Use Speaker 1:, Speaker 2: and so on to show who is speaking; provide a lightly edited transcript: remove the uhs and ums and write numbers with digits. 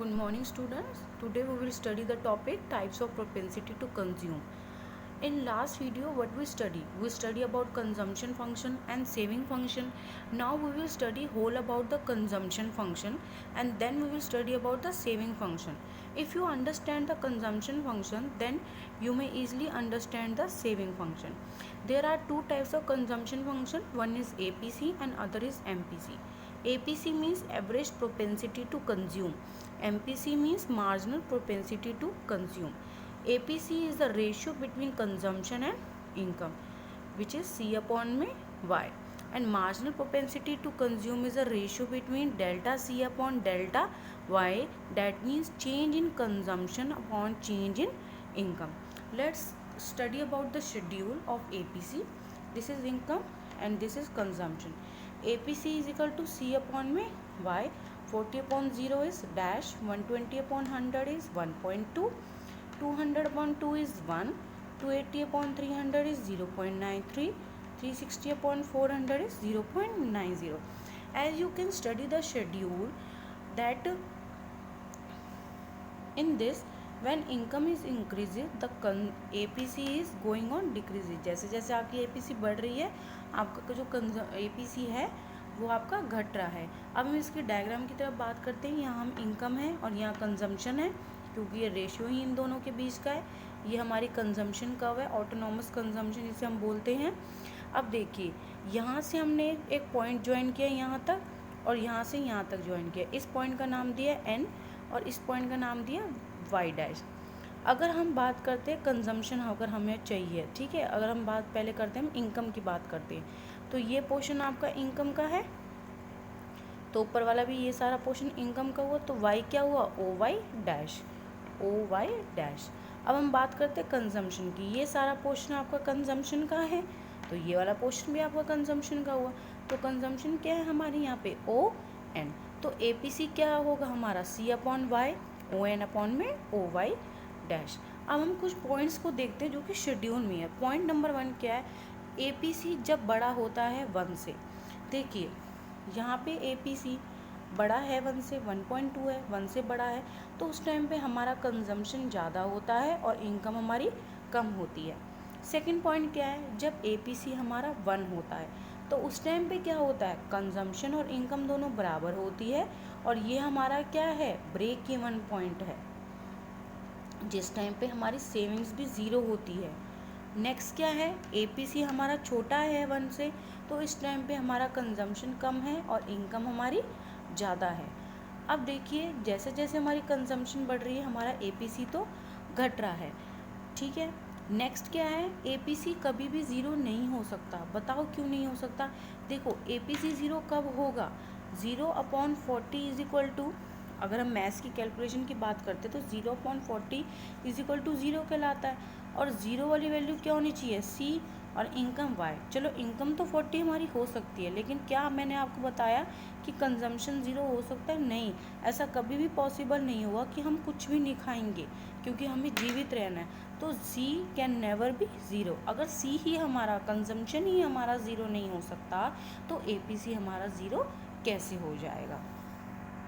Speaker 1: Good morning students. Today we will study the topic types of propensity to consume. In last video what we study about consumption function and saving function. Now we will study whole about the consumption function and then we will study about the saving function. If you understand the consumption function, then you may easily understand the saving function. There are two types of consumption function. One is APC and other is MPC. APC means average propensity to consume. MPC means marginal propensity to consume. APC is the ratio between consumption and income, which is C upon में Y. And marginal propensity to consume is a ratio between delta C upon delta Y. That means change in consumption upon change in income. Let's study about the schedule of APC. This is income and this is consumption. APC is equal to C upon में Y. 40 upon 0 is dash, 120 upon 100 is 1.2, 200 upon 2 is 1, 280 upon 300 is 0.93, 360 upon 400 is 0.90. As you can study the schedule that in this when income is increases the APC is going on decreases. जैसे जैसे आपकी APC बढ़ रही है आपका जो APC है वो आपका घट रहा है. अब हम इसकी डायग्राम की तरफ बात करते हैं. यहाँ हम इनकम है और यहाँ कंजम्पशन है क्योंकि ये रेशियो ही इन दोनों के बीच का है. ये हमारी कंजम्पशन कर्व है, ऑटोनॉमस कंजम्पशन जिसे हम बोलते हैं. अब देखिए यहाँ से हमने एक पॉइंट ज्वाइन किया यहाँ तक और यहाँ से यहाँ तक ज्वाइन किया. इस पॉइंट का नाम दिया एन और इस पॉइंट का नाम दिया वाई डैश. अगर हम बात करते हैं कंजम्पशन अगर हमें चाहिए, ठीक है, अगर हम बात पहले करते हैं हम इनकम की बात करते हैं तो ये पोर्शन आपका इनकम का है तो ऊपर वाला भी ये सारा पोर्शन इनकम का हुआ. तो वाई क्या हुआ O Y dash, O Y dash. अब हम बात करते हैं कंजम्पशन की. ये सारा पोर्शन आपका कंजम्पशन का है तो ये वाला पोर्शन भी आपका कंजम्पशन का हुआ. तो कंजम्पशन क्या है हमारे यहाँ पे ओ एन. तो APC क्या होगा हमारा C upon Y, O N upon में ओ वाई डैश. अब हम कुछ पॉइंट्स को देखते हैं जो कि शेड्यूल में है. पॉइंट नंबर 1 क्या है, APC जब बड़ा होता है 1 से. देखिए यहाँ पे APC बड़ा है 1 से, 1.2 है, 1 से बड़ा है तो उस टाइम पे हमारा कंजम्पशन ज़्यादा होता है और इनकम हमारी कम होती है. सेकंड पॉइंट क्या है, जब APC हमारा 1 होता है तो उस टाइम पे क्या होता है कंजम्पशन और इनकम दोनों बराबर होती है और ये हमारा क्या है ब्रेक इवन पॉइंट है जिस टाइम पे हमारी सेविंग्स भी ज़ीरो होती है. नेक्स्ट क्या है, APC हमारा छोटा है 1 से तो इस टाइम पे हमारा कंजम्पशन कम है और इनकम हमारी ज़्यादा है. अब देखिए जैसे जैसे हमारी कंजम्पशन बढ़ रही है हमारा APC तो घट रहा है, ठीक है. नेक्स्ट क्या है, APC कभी भी ज़ीरो नहीं हो सकता. बताओ क्यों नहीं हो सकता. देखो APC ज़ीरो कब होगा, 0 अपॉन 40 इज इक्वल टू, अगर हम मैथ्स की कैलकुलेशन की बात करते तो 0 अपॉन 40 इज इक्वल टू 0 कहलाता है और ज़ीरो वाली वैल्यू क्या होनी चाहिए C और इनकम Y. चलो इनकम तो 40 हमारी हो सकती है लेकिन क्या मैंने आपको बताया कि कंजम्पशन ज़ीरो हो सकता है, नहीं. ऐसा कभी भी पॉसिबल नहीं होगा कि हम कुछ भी नहीं खाएंगे क्योंकि हमें जीवित रहना है. तो C can never be zero. अगर C ही हमारा कंजम्पशन ही हमारा ज़ीरो नहीं हो सकता तो APC हमारा ज़ीरो कैसे हो जाएगा.